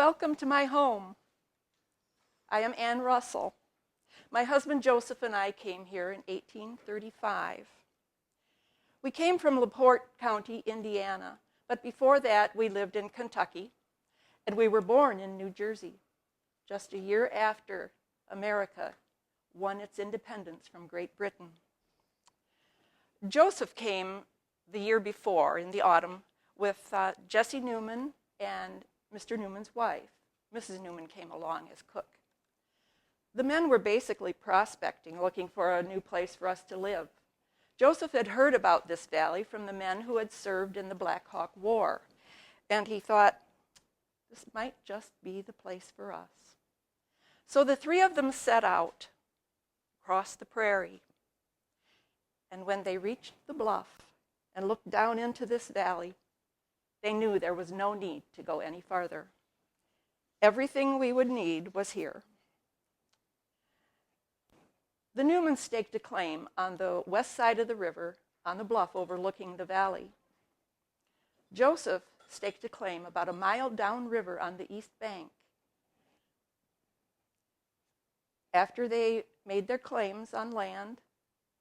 Welcome to my home. I am Ann Russell. My husband Joseph and I came here in 1835. We came from LaPorte County, Indiana, but before that we lived in Kentucky, and we were born in New Jersey, just a year after America won its independence from Great Britain. Joseph came the year before, in the autumn, with Jesse Newman and Mr. Newman's wife. Mrs. Newman came along as cook. The men were basically prospecting, looking for a new place for us to live. Joseph had heard about this valley from the men who had served in the Black Hawk War, and he thought, this might just be the place for us. So the three of them set out across the prairie, and when they reached the bluff and looked down into this valley, they knew there was no need to go any farther. Everything we would need was here. The Newmans staked a claim on the west side of the river, on the bluff overlooking the valley. Joseph staked a claim about a mile downriver on the east bank. After they made their claims on land,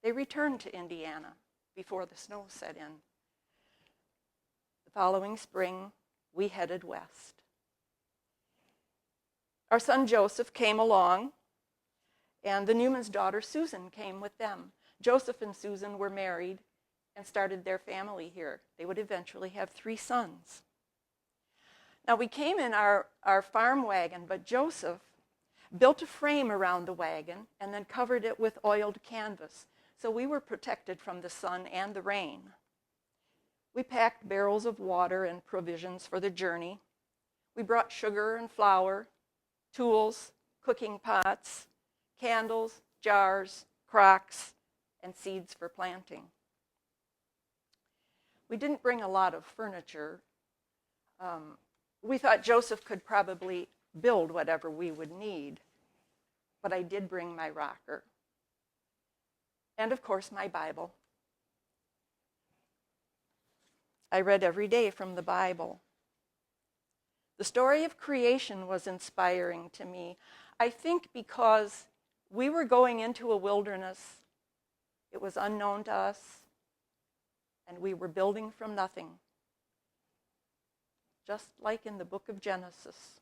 they returned to Indiana before the snow set in. The following spring, we headed west. Our son Joseph came along, and the Newman's daughter Susan came with them. Joseph and Susan were married and started their family here. They would eventually have 3 sons. Now we came in our farm wagon, but Joseph built a frame around the wagon and then covered it with oiled canvas, so we were protected from the sun and the rain. We packed barrels of water and provisions for the journey. We brought sugar and flour, tools, cooking pots, candles, jars, crocks, and seeds for planting. We didn't bring a lot of furniture. We thought Joseph could probably build whatever we would need, but I did bring my rocker. And of course, my Bible. I read every day from the Bible. The story of creation was inspiring to me, I think because we were going into a wilderness. It was unknown to us, and we were building from nothing, just like in the book of Genesis.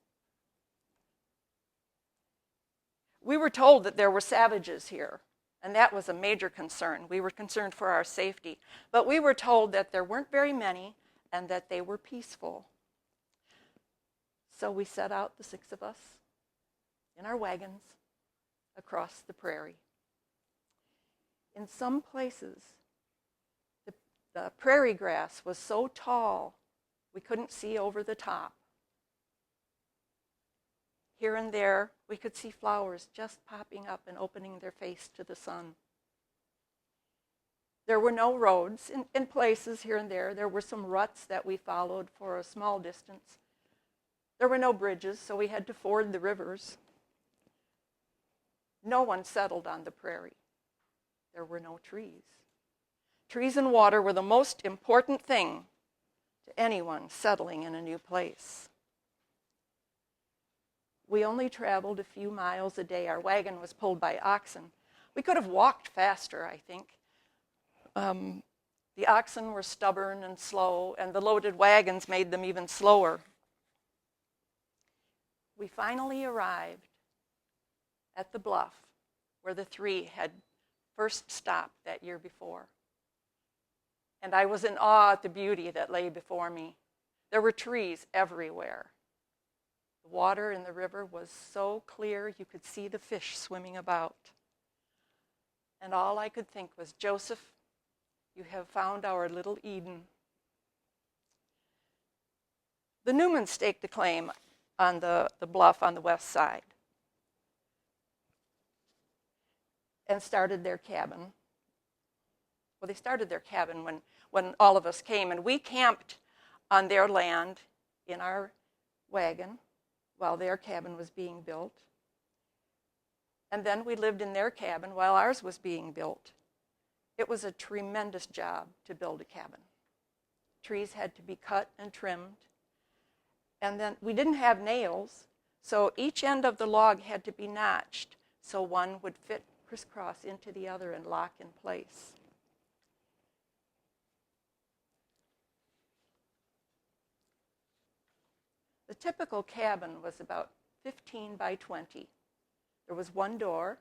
We were told that there were savages here, and that was a major concern. We were concerned for our safety, but we were told that there weren't very many and that they were peaceful. So we set out, the 6 of us, in our wagons, across the prairie. In some places, the prairie grass was so tall we couldn't see over the top. Here and there, we could see flowers just popping up and opening their face to the sun. There were no roads. In places here and there, there were some ruts that we followed for a small distance. There were no bridges, so we had to ford the rivers. No one settled on the prairie. There were no trees. Trees and water were the most important thing to anyone settling in a new place. We only traveled a few miles a day. Our wagon was pulled by oxen. We could have walked faster, I think. The oxen were stubborn and slow, and the loaded wagons made them even slower. We finally arrived at the bluff where the 3 had first stopped that year before. And I was in awe at the beauty that lay before me. There were trees everywhere. The water in the river was so clear you could see the fish swimming about. And all I could think was, Joseph, you have found our little Eden. The Newmans staked a claim on the bluff on the west side and started their cabin. Well, they started their cabin when all of us came, and we camped on their land in our wagon while their cabin was being built. And then we lived in their cabin while ours was being built. It was a tremendous job to build a cabin. Trees had to be cut and trimmed, And then we didn't have nails, so each end of the log had to be notched so one would fit crisscross into the other and lock in place. The typical cabin was about 15 by 20. There was one door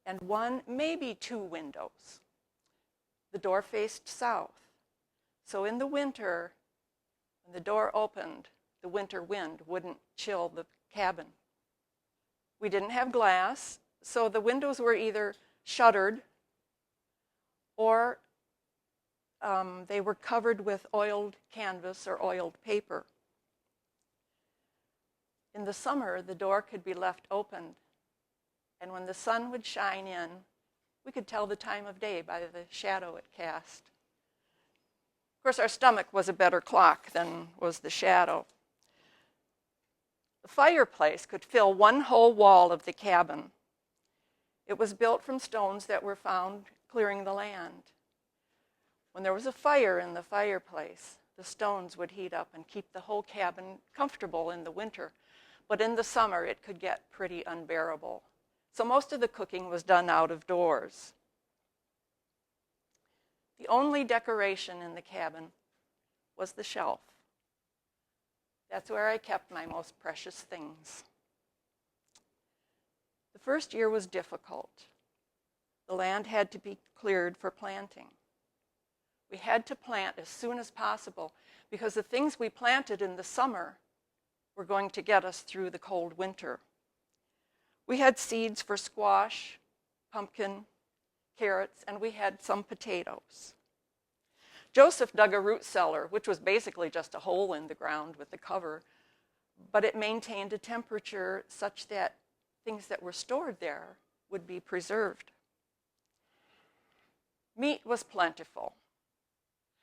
and one, maybe two windows. The door faced south. So in the winter, when the door opened, the winter wind wouldn't chill the cabin. We didn't have glass, so the windows were either shuttered or they were covered with oiled canvas or oiled paper. In the summer, the door could be left open, and when the sun would shine in, we could tell the time of day by the shadow it cast. Of course, our stomach was a better clock than was the shadow. The fireplace could fill one whole wall of the cabin. It was built from stones that were found clearing the land. When there was a fire in the fireplace, the stones would heat up and keep the whole cabin comfortable in the winter. But in the summer, it could get pretty unbearable. So most of the cooking was done out of doors. The only decoration in the cabin was the shelf. That's where I kept my most precious things. The first year was difficult. The land had to be cleared for planting. We had to plant as soon as possible because the things we planted in the summer were going to get us through the cold winter. We had seeds for squash, pumpkin, carrots, and we had some potatoes. Joseph dug a root cellar, which was basically just a hole in the ground with the cover, but it maintained a temperature such that things that were stored there would be preserved. Meat was plentiful.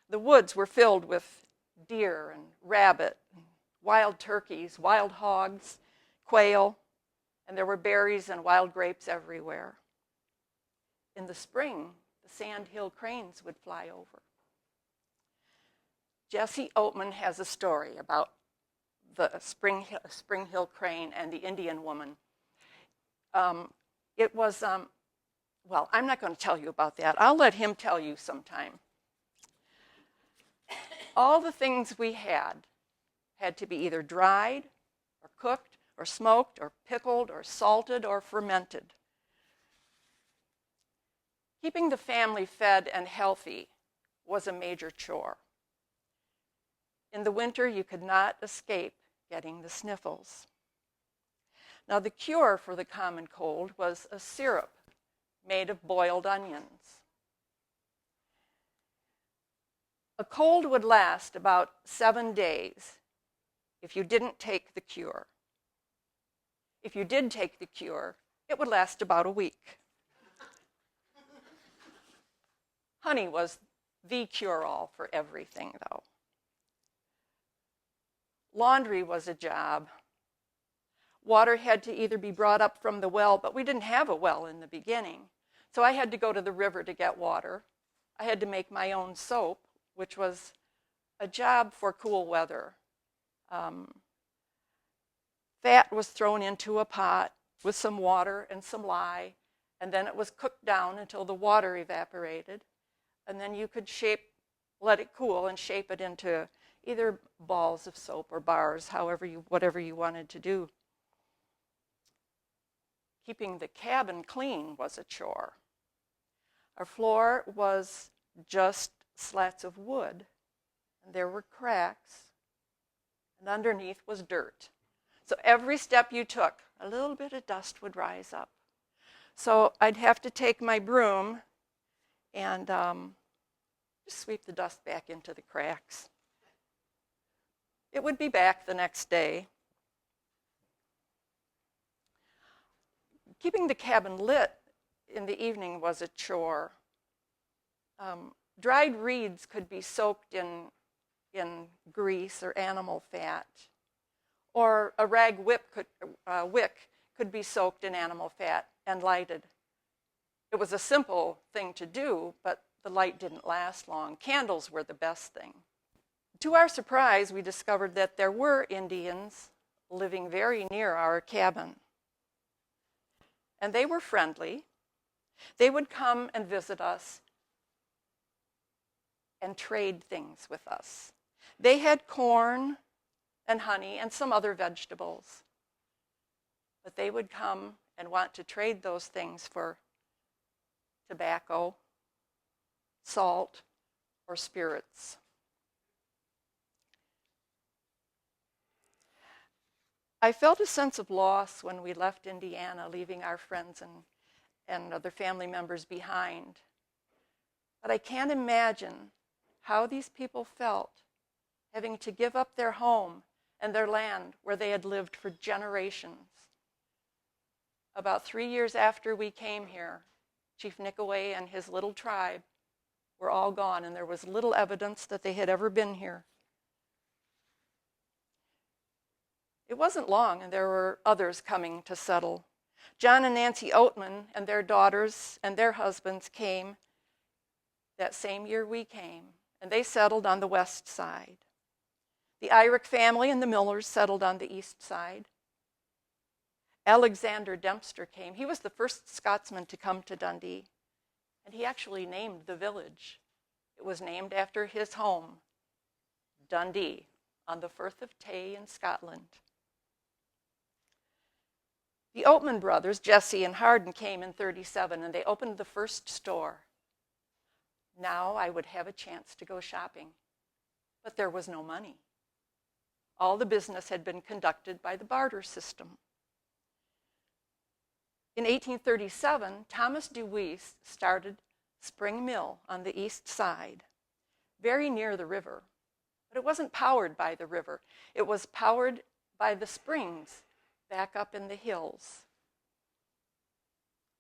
The woods were filled with deer and rabbit, and wild turkeys, wild hogs, quail, and there were berries and wild grapes everywhere. In the spring, the sandhill cranes would fly over. Jesse Oatman has a story about the spring hill crane and the Indian woman. It was, well, I'm not going to tell you about that. I'll let him tell you sometime. All the things we had to be either dried or cooked or smoked or pickled or salted or fermented. Keeping the family fed and healthy was a major chore. In the winter, you could not escape getting the sniffles. Now, the cure for the common cold was a syrup made of boiled onions. A cold would last about 7 days if you didn't take the cure. If you did take the cure, it would last about a week. Honey was the cure-all for everything, though. Laundry was a job. Water had to either be brought up from the well, but we didn't have a well in the beginning. So I had to go to the river to get water. I had to make my own soap, which was a job for cool weather. Fat was thrown into a pot with some water and some lye, and then it was cooked down until the water evaporated. And then you could let it cool and shape it into either balls of soap or bars, whatever you wanted to do. Keeping the cabin clean was a chore. Our floor was just slats of wood, and there were cracks, and underneath was dirt. So every step you took, a little bit of dust would rise up. So I'd have to take my broom and just sweep the dust back into the cracks. It would be back the next day. Keeping the cabin lit in the evening was a chore. Dried reeds could be soaked in grease or animal fat, or a rag wick could be soaked in animal fat and lighted. It was a simple thing to do, but the light didn't last long. Candles were the best thing To our surprise, we discovered that there were Indians living very near our cabin. And they were friendly. They would come and visit us and trade things with us. They had corn and honey and some other vegetables. But they would come and want to trade those things for tobacco, salt, or spirits. I felt a sense of loss when we left Indiana, leaving our friends and other family members behind. But I can't imagine how these people felt having to give up their home and their land where they had lived for generations. About 3 years after we came here, Chief Nickaway and his little tribe were all gone, and there was little evidence that they had ever been here. It wasn't long, and there were others coming to settle. John and Nancy Oatman and their daughters and their husbands came that same year we came, and they settled on the west side. The Irick family and the Millers settled on the east side. Alexander Dempster came. He was the first Scotsman to come to Dundee, and he actually named the village. It was named after his home, Dundee, on the Firth of Tay in Scotland. The Oatman brothers, Jesse and Hardin, came in 1937, and they opened the first store. Now I would have a chance to go shopping, but there was no money. All the business had been conducted by the barter system. In 1837, Thomas DeWeese started Spring Mill on the east side, very near the river. But it wasn't powered by the river. It was powered by the springs back up in the hills.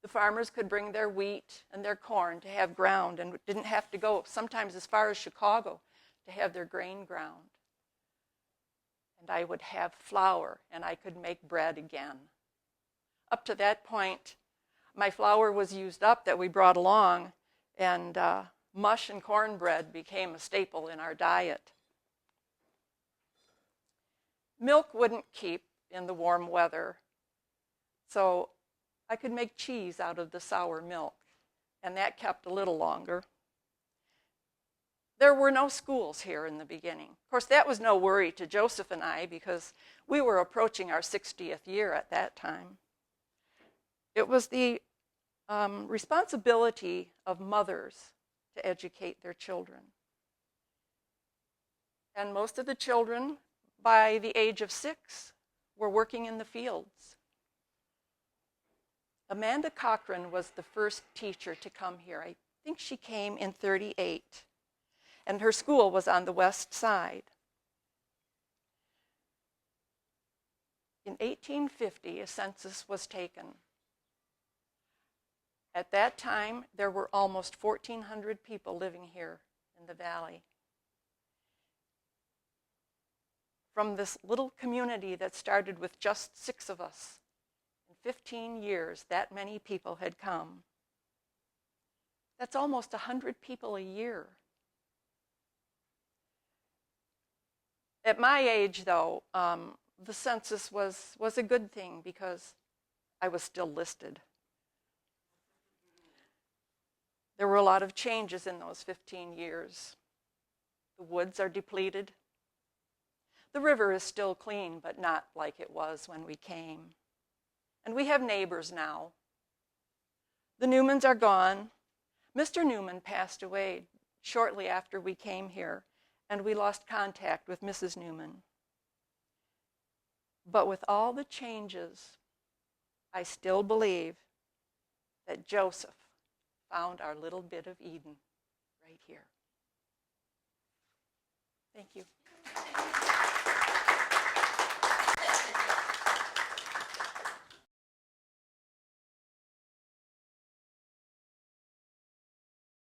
The farmers could bring their wheat and their corn to have ground and didn't have to go sometimes as far as Chicago to have their grain ground. And I would have flour, and I could make bread again. Up to that point, my flour was used up that we brought along, and mush and cornbread became a staple in our diet. Milk wouldn't keep in the warm weather, so I could make cheese out of the sour milk, and that kept a little longer. There were no schools here in the beginning. Of course, that was no worry to Joseph and I because we were approaching our 60th year at that time. It was the responsibility of mothers to educate their children. And most of the children, by the age of 6, were working in the fields. Amanda Cochran was the first teacher to come here. I think she came in 1938, and her school was on the west side. In 1850, a census was taken. At that time, there were almost 1,400 people living here in the valley. From this little community that started with just 6 of us, in 15 years, that many people had come. That's almost 100 people a year. At my age, though, the census was a good thing because I was still listed. There were a lot of changes in those 15 years. The woods are depleted. The river is still clean, but not like it was when we came. And we have neighbors now. The Newmans are gone. Mr. Newman passed away shortly after we came here, and we lost contact with Mrs. Newman. But with all the changes, I still believe that Joseph found our little bit of Eden right here. Thank you.